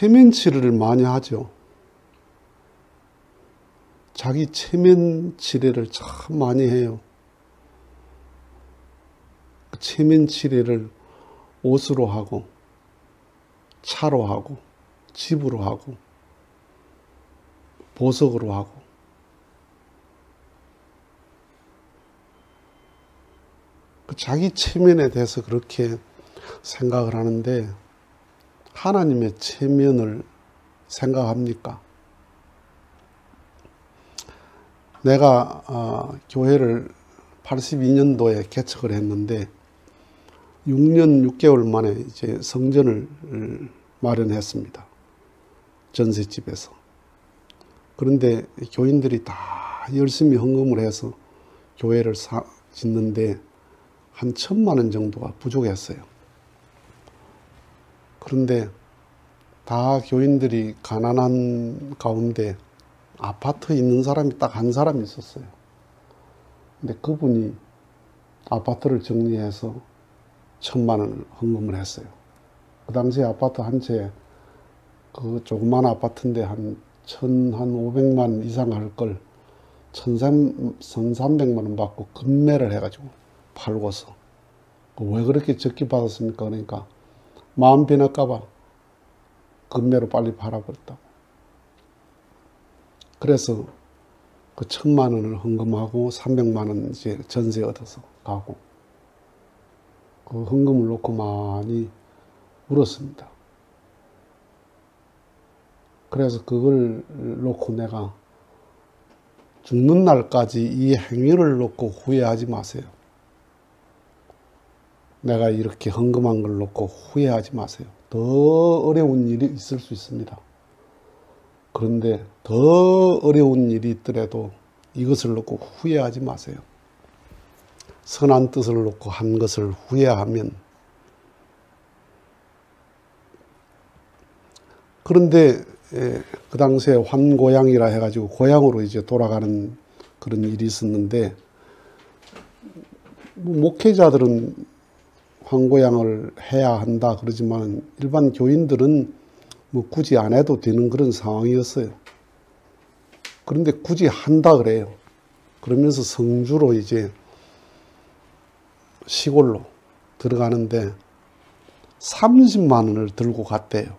체면 치레를 많이 하죠. 자기 체면 치레를 참 많이 해요. 체면 치레를 옷으로 하고, 차로 하고, 집으로 하고, 보석으로 하고. 자기 체면에 대해서 그렇게 생각을 하는데 하나님의 체면을 생각합니까? 내가 교회를 82년도에 개척을 했는데 6년 6개월 만에 이제 성전을 마련했습니다. 전셋집에서. 그런데 교인들이 다 열심히 헌금을 해서 교회를 짓는데 한 1,000만 원 정도가 부족했어요. 그런데 다 교인들이 가난한 가운데 아파트에 있는 사람이 딱 한 사람이 있었어요. 근데 그분이 아파트를 정리해서 1,000만 원을 헌금을 했어요. 그 당시에 아파트 한 채, 그 조그만 아파트인데 한 1,500만 원 이상 할 걸 1,300만 원 받고 급매를 해가지고 팔고서. 왜 그렇게 적게 받았습니까? 그러니까 마음 변할까봐 급매로 빨리 팔아버렸다고. 그래서 그 1,000만 원을 헌금하고 300만 원 이제 전세 얻어서 가고, 그 헌금을 놓고 많이 울었습니다. 그래서 그걸 놓고 내가 죽는 날까지 이 행위를 놓고 후회하지 마세요. 내가 이렇게 헌금한 걸 놓고 후회하지 마세요. 더 어려운 일이 있을 수 있습니다. 그런데 더 어려운 일이 있더라도 이것을 놓고 후회하지 마세요. 선한 뜻을 놓고 한 것을 후회하면, 그런데 그 당시에 환고향이라 해가지고 고향으로 이제 돌아가는 그런 일이 있었는데, 목회자들은 환고향을 해야 한다 그러지만 일반 교인들은 뭐 굳이 안 해도 되는 그런 상황이었어요. 그런데 굳이 한다 그래요. 그러면서 성주로 이제 시골로 들어가는데 30만 원을 들고 갔대요.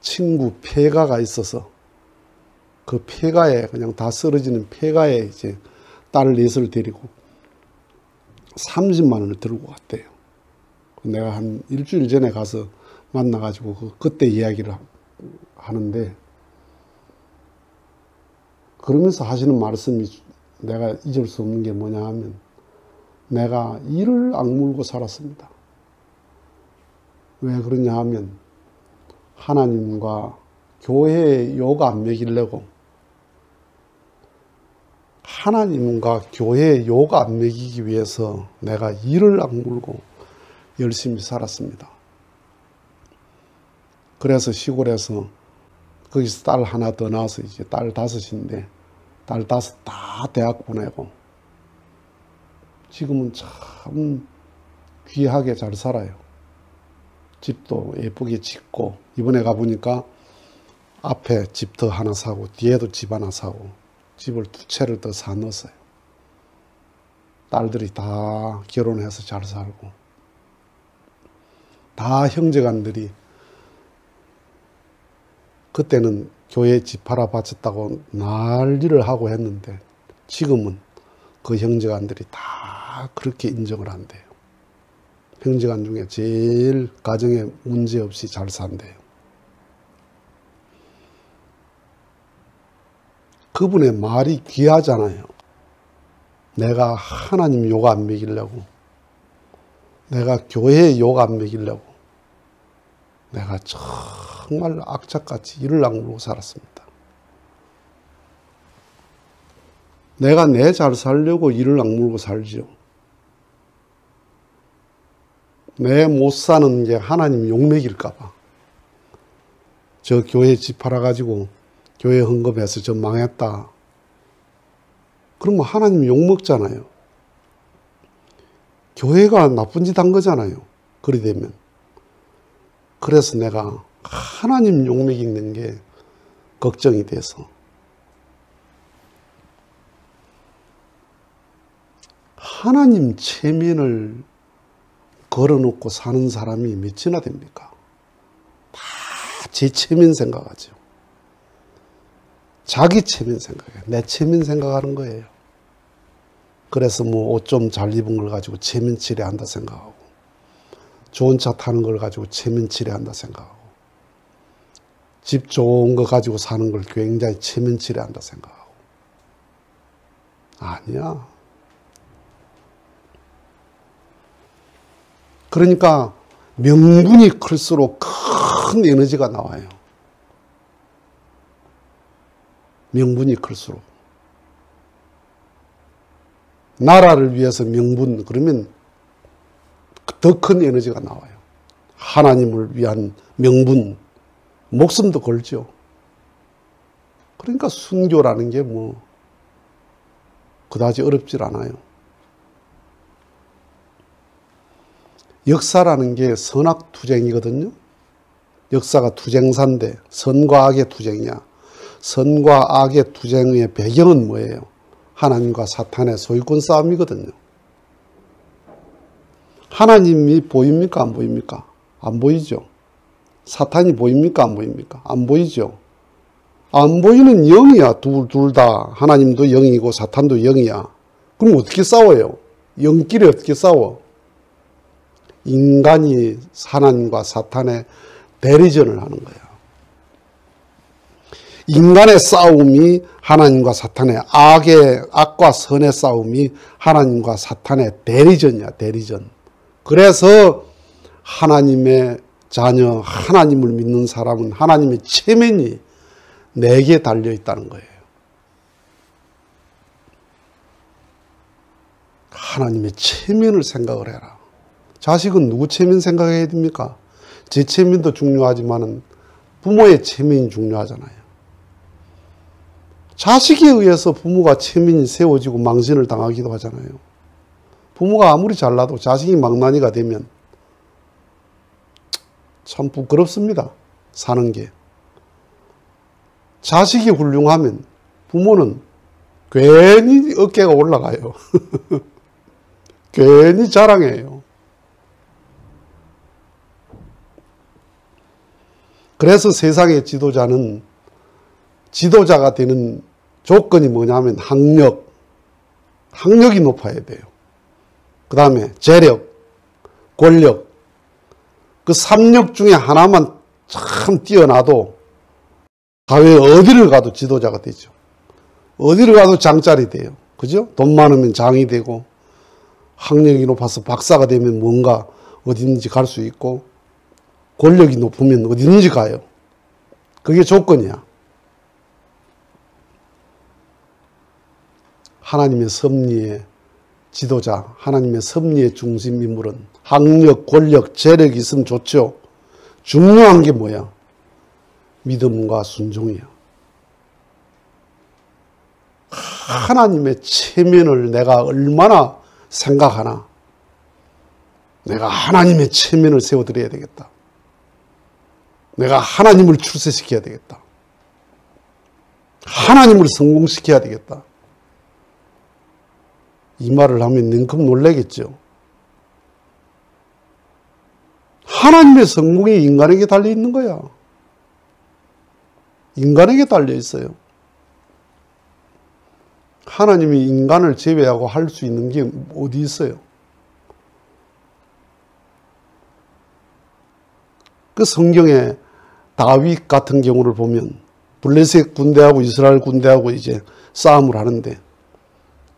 친구 폐가가 있어서 그 폐가에, 그냥 다 쓰러지는 폐가에 이제 딸 넷을 데리고 30만 원을 들고 갔대요. 내가 한 일주일 전에 가서 만나가지고 그때 이야기를 하는데, 그러면서 하시는 말씀이 내가 잊을 수 없는 게 뭐냐 하면, 내가 이를 악물고 살았습니다. 왜 그러냐 하면 하나님과 교회에 욕 안 먹이려고, 하나님과 교회에 욕 안 먹이기 위해서 내가 이를 악물고 열심히 살았습니다. 그래서 시골에서 거기서 딸 하나 더 낳아서 이제 딸 5인데 딸 5 다 대학 보내고 지금은 참 귀하게 잘 살아요. 집도 예쁘게 짓고, 이번에 가보니까 앞에 집 더 하나 사고 뒤에도 집 하나 사고 집을 2채를 더 사놓았어요. 딸들이 다 결혼해서 잘 살고, 다 형제간들이, 그때는 교회 집 하나 바쳤다고 난리를 하고 했는데 지금은 그 형제간들이 다 그렇게 인정을 한대요. 형제간 중에 제일 가정에 문제 없이 잘 산대요. 그분의 말이 귀하잖아요. 내가 하나님 욕 안 먹이려고, 내가 교회에 욕 안 먹이려고 내가 정말 악착같이 이를 악물고 살았습니다. 내가 내 잘 살려고 이를 악물고 살지요. 내 못 사는 게 하나님 욕먹일까 봐. 저 교회 집 팔아가지고 교회 헌금해서 저 망했다. 그러면 하나님 욕먹잖아요. 교회가 나쁜 짓 한 거잖아요. 그리 되면. 그래서 내가 하나님 용맥 읽는 게 걱정이 돼서 하나님 체면을 걸어놓고 사는 사람이 몇이나 됩니까? 다 제 체면 생각하죠. 자기 체면 생각해요. 내 체면 생각하는 거예요. 그래서 뭐 옷 좀 잘 입은 걸 가지고 체면 치레한다 생각하고, 좋은 차 타는 걸 가지고 체면 치레한다 생각하고, 집 좋은 거 가지고 사는 걸 굉장히 체면 치레한다 생각하고. 아니야. 그러니까 명분이 클수록 큰 에너지가 나와요. 명분이 클수록. 나라를 위해서 명분, 그러면 더 큰 에너지가 나와요. 하나님을 위한 명분, 목숨도 걸죠. 그러니까 순교라는 게 뭐 그다지 어렵질 않아요. 역사라는 게 선악투쟁이거든요. 역사가 투쟁사인데 선과 악의 투쟁이야. 선과 악의 투쟁의 배경은 뭐예요? 하나님과 사탄의 소유권 싸움이거든요. 하나님이 보입니까? 안 보입니까? 안 보이죠. 사탄이 보입니까? 안 보입니까? 안 보이죠. 안 보이는 영이야. 둘 다. 하나님도 영이고 사탄도 영이야. 그럼 어떻게 싸워요? 영끼리 어떻게 싸워? 인간이 하나님과 사탄의 대리전을 하는 거야. 인간의 싸움이 하나님과 사탄의 악과 선의 싸움이 하나님과 사탄의 대리전이야, 대리전. 그래서 하나님의 자녀, 하나님을 믿는 사람은 하나님의 체면이 내게 달려 있다는 거예요. 하나님의 체면을 생각을 해라. 자식은 누구 체면 생각해야 됩니까? 제 체면도 중요하지만 부모의 체면이 중요하잖아요. 자식에 의해서 부모가 체면이 세워지고 망신을 당하기도 하잖아요. 부모가 아무리 잘나도 자식이 망나니가 되면 참 부끄럽습니다. 사는 게. 자식이 훌륭하면 부모는 괜히 어깨가 올라가요. 괜히 자랑해요. 그래서 세상의 지도자는 지도자가 되는 조건이 뭐냐면 학력이 높아야 돼요. 그 다음에 재력, 권력, 그 3력 중에 하나만 참 뛰어나도 사회 어디를 가도 지도자가 되죠. 어디를 가도 장짜리 돼요. 그죠? 돈 많으면 장이 되고, 학력이 높아서 박사가 되면 뭔가 어디든지 갈 수 있고, 권력이 높으면 어디든지 가요. 그게 조건이야. 하나님의 섭리의 지도자, 하나님의 섭리의 중심 인물은 학력, 권력, 재력이 있으면 좋죠. 중요한 게 뭐야? 믿음과 순종이야. 하나님의 체면을 내가 얼마나 생각하나? 내가 하나님의 체면을 세워드려야 되겠다. 내가 하나님을 출세시켜야 되겠다. 하나님을 성공시켜야 되겠다. 이 말을 하면 냉큼 놀라겠죠. 하나님의 성공이 인간에게 달려 있는 거야. 인간에게 달려 있어요. 하나님이 인간을 제외하고 할 수 있는 게 어디 있어요? 그 성경에 다윗 같은 경우를 보면 블레셋 군대하고 이스라엘 군대하고 이제 싸움을 하는데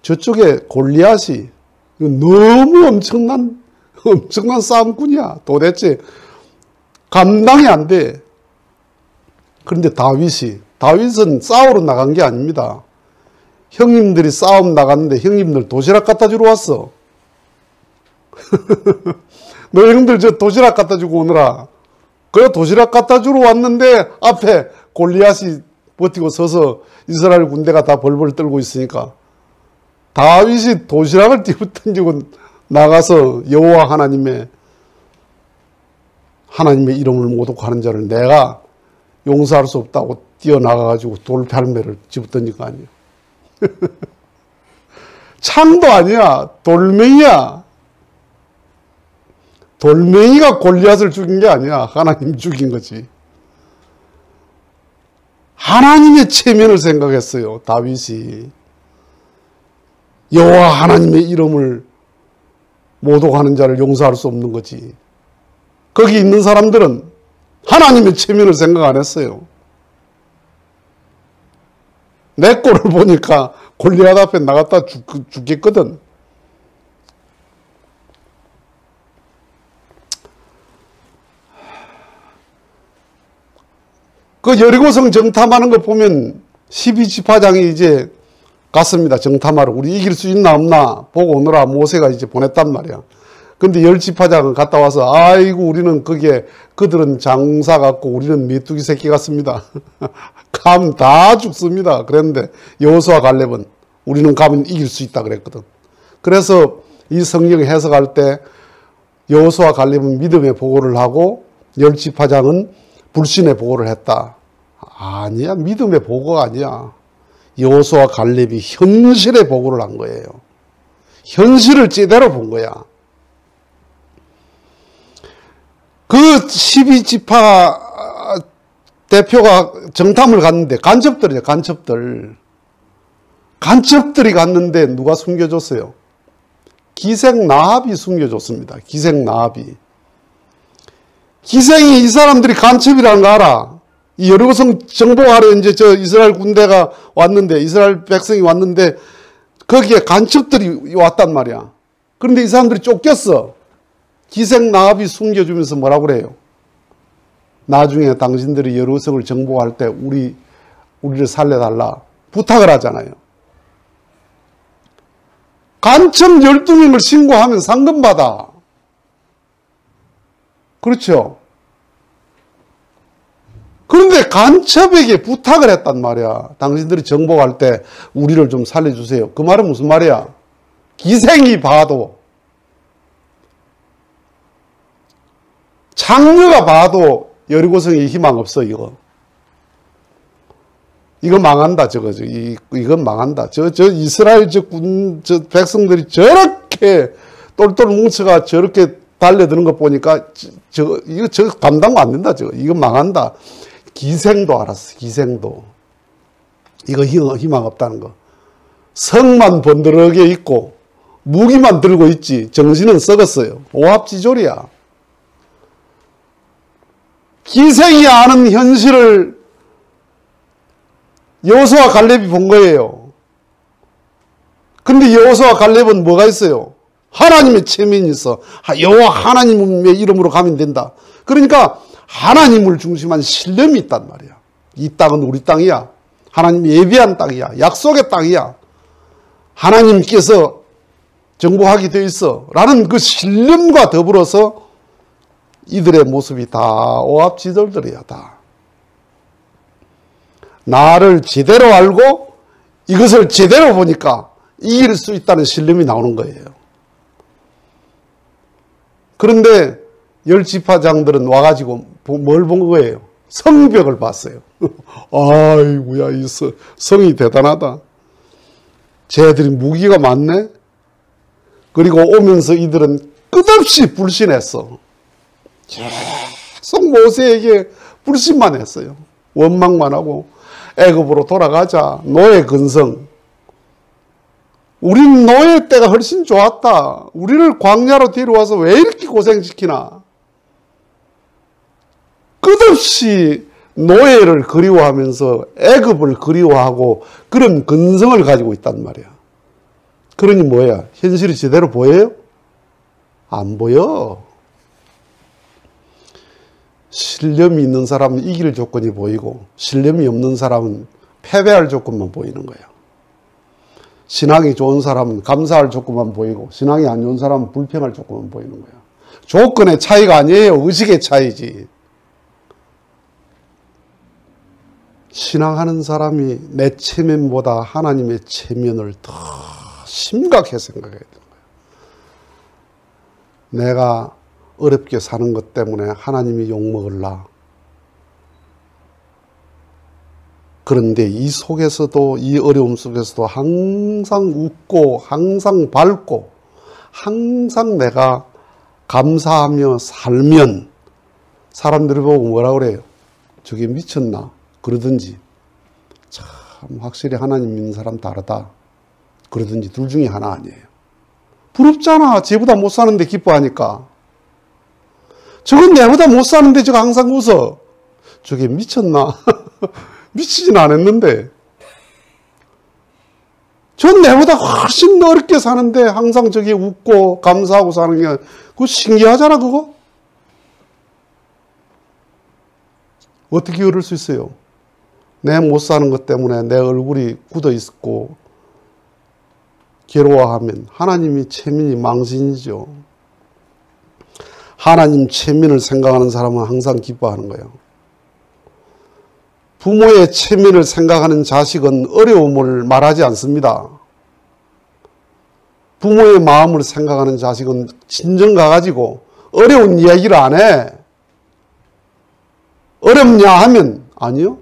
저쪽에 골리앗이 너무 엄청난 싸움꾼이야. 도대체 감당이 안 돼. 그런데 다윗은 싸우러 나간 게 아닙니다. 형님들이 싸움 나갔는데 형님들 도시락 갖다 주러 왔어. 너 형들 저 도시락 갖다 주고 오느라. 그래 도시락 갖다 주러 왔는데 앞에 골리앗이 버티고 서서 이스라엘 군대가 다 벌벌 떨고 있으니까 다윗이 도시락을 띄워 던지고 나가서 여호와 하나님의 이름을 모독하는 자를 내가 용서할 수 없다고 뛰어나가가지고 돌팔매를 집어던진 거 아니에요. 창도 아니야. 돌멩이야. 돌멩이가 골리앗을 죽인 게 아니야. 하나님 죽인 거지. 하나님의 체면을 생각했어요. 다윗이. 여호와 하나님의 이름을 모독하는 자를 용서할 수 없는 거지. 거기 있는 사람들은 하나님의 체면을 생각 안 했어요. 내 꼴을 보니까 골리앗 앞에 나갔다 죽겠거든. 그 여리고성 정탐하는 거 보면 12지파장이 이제 갔습니다. 정탐하러. 우리 이길 수 있나 없나 보고 오느라 모세가 이제 보냈단 말이야. 근데 10지파장은 갔다 와서 아이고 우리는 거기에 그들은 장사 같고 우리는 메뚜기 새끼 같습니다. 가면 다 죽습니다. 그랬는데 여호수아 갈렙은 우리는 가면 이길 수 있다 그랬거든. 그래서 이 성경 해석할 때 여호수아 갈렙은 믿음의 보고를 하고 10지파장은 불신의 보고를 했다. 아니야. 믿음의 보고가 아니야. 여호수아 갈렙이 현실의 보고를 한 거예요. 현실을 제대로 본 거야. 그 12지파 대표가 정탐을 갔는데 간첩들이죠. 간첩들이 갔는데 누가 숨겨줬어요? 기생 나합이 숨겨줬습니다. 기생 나합이. 기생이 이 사람들이 간첩이라는 거 알아. 이 여리고성 정복하러 이제 저 이스라엘 군대가 왔는데, 이스라엘 백성이 왔는데, 거기에 간첩들이 왔단 말이야. 그런데 이 사람들이 쫓겼어. 기생 나합이 숨겨주면서 뭐라고 그래요? 나중에 당신들이 여리고성을 정복할 때 우리를 살려달라. 부탁을 하잖아요. 간첩 12명을 신고하면 상금 받아. 그렇죠? 그런데 간첩에게 부탁을 했단 말이야. 당신들이 정복할 때 우리를 좀 살려주세요. 그 말은 무슨 말이야? 기생이 봐도, 장녀가 봐도 여리고성에 희망 없어, 이거. 이거 망한다, 저거. 이건 망한다. 저 이스라엘 저 백성들이 저렇게 똘똘 뭉쳐가 저렇게 달려드는 거 보니까 이거 감당 안 된다, 저거. 이거 망한다. 기생도 알았어, 기생도. 이거 희망 없다는 거. 성만 번드러게 있고, 무기만 들고 있지, 정신은 썩었어요. 오합지졸이야. 기생이 아는 현실을 여호수아 갈렙이 본 거예요. 근데 여호수아 갈렙은 뭐가 있어요? 하나님의 체면이 있어. 여호와 하나님의 이름으로 가면 된다. 그러니까 하나님을 중심한 신념이 있단 말이야. 이 땅은 우리 땅이야. 하나님이 예비한 땅이야. 약속의 땅이야. 하나님께서 정복하게 돼 있어. 라는 그 신념과 더불어서 이들의 모습이 다 오합지졸들이야, 다. 나를 제대로 알고 이것을 제대로 보니까 이길 수 있다는 신념이 나오는 거예요. 그런데 10지파장들은 와가지고 뭘 본 거예요? 성벽을 봤어요. 아이고야, 이 성이 대단하다. 쟤들이 무기가 많네? 그리고 오면서 이들은 끝없이 불신했어. 계속 모세에게 불신만 했어요. 원망만 하고 애굽으로 돌아가자. 노예 근성. 우린 노예 때가 훨씬 좋았다. 우리를 광야로 데려와서 왜 이렇게 고생시키나. 끝없이 노예를 그리워하면서 애굽을 그리워하고 그런 근성을 가지고 있단 말이야. 그러니 뭐야? 현실이 제대로 보여요? 안 보여. 신념이 있는 사람은 이길 조건이 보이고 신념이 없는 사람은 패배할 조건만 보이는 거예요. 신앙이 좋은 사람은 감사할 조건만 보이고 신앙이 안 좋은 사람은 불평할 조건만 보이는 거예요. 조건의 차이가 아니에요. 의식의 차이지. 신앙하는 사람이 내 체면보다 하나님의 체면을 더 심각하게 생각해야 되는 거예요. 내가 어렵게 사는 것 때문에 하나님이 욕먹을라. 그런데 이 속에서도, 이 어려움 속에서도 항상 웃고 항상 밝고 항상 내가 감사하며 살면 사람들이 보고 뭐라 그래요? 저게 미쳤나? 그러든지 참 확실히 하나님 믿는 사람 다르다. 그러든지 둘 중에 하나 아니에요. 부럽잖아. 쟤보다 못 사는데 기뻐하니까. 저건 내보다 못 사는데 저거 항상 웃어. 저게 미쳤나? 미치진 않았는데. 전 내보다 훨씬 어렵게 사는데 항상 저기 웃고 감사하고 사는 게 그거 신기하잖아 그거? 어떻게 그럴 수 있어요? 내 못 사는 것 때문에 내 얼굴이 굳어 있고 괴로워하면 하나님이 체민이 망신이죠. 하나님 체민을 생각하는 사람은 항상 기뻐하는 거예요. 부모의 체면을 생각하는 자식은 어려움을 말하지 않습니다. 부모의 마음을 생각하는 자식은 친정 가가지고 어려운 이야기를 안 해. 어렵냐 하면 아니요.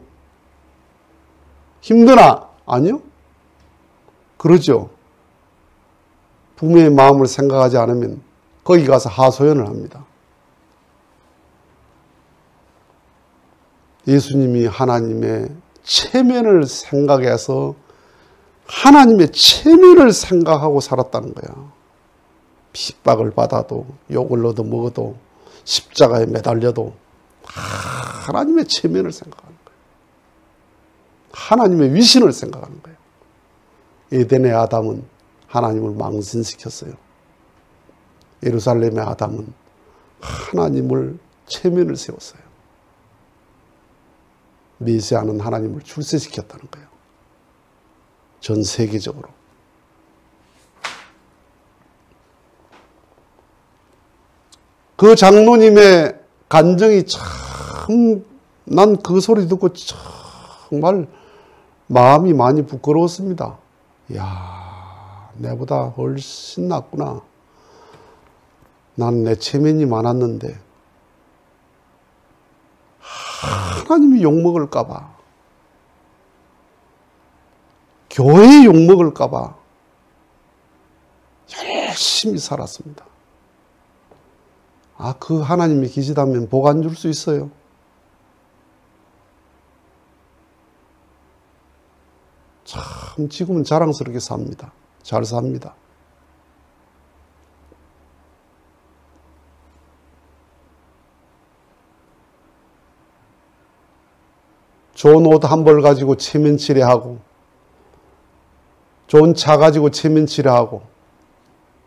힘드나? 아니요. 그러죠. 부모의 마음을 생각하지 않으면 거기 가서 하소연을 합니다. 예수님이 하나님의 체면을 생각해서 하나님의 체면을 생각하고 살았다는 거야. 핍박을 받아도 욕을 얻어 먹어도 십자가에 매달려도 하나님의 체면을 생각하는 거예요. 하나님의 위신을 생각하는 거예요. 에덴의 아담은 하나님을 망신시켰어요. 예루살렘의 아담은 하나님을 체면을 세웠어요. 메시아는 하나님을 출세시켰다는 거예요. 전 세계적으로. 그 장로님의 간증이 참, 난 그 소리 듣고 정말 마음이 많이 부끄러웠습니다. 이야, 내보다 훨씬 낫구나. 난 내 체면이 많았는데 하나님이 욕먹을까봐, 교회에 욕먹을까봐 열심히 살았습니다. 아, 그 하나님이 계시다면 복 안 줄 수 있어요? 참 지금은 자랑스럽게 삽니다. 잘 삽니다. 좋은 옷 한 벌 가지고 체면치레하고, 좋은 차 가지고 체면치레하고,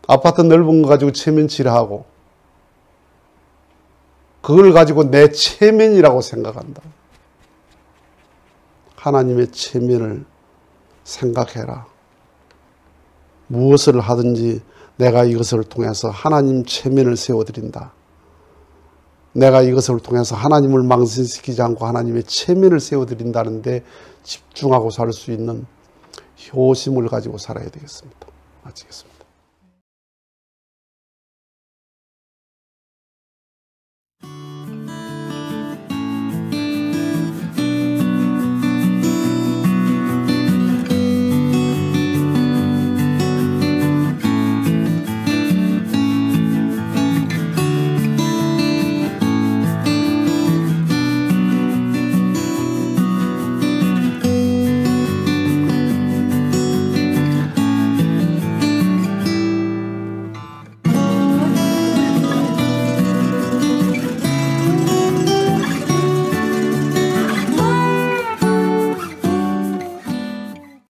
아파트 넓은 거 가지고 체면치레하고, 그걸 가지고 내 체면이라고 생각한다. 하나님의 체면을 생각해라. 무엇을 하든지 내가 이것을 통해서 하나님 체면을 세워드린다. 내가 이것을 통해서 하나님을 망신시키지 않고 하나님의 체면을 세워드린다는 데 집중하고 살 수 있는 효심을 가지고 살아야 되겠습니다. 마치겠습니다.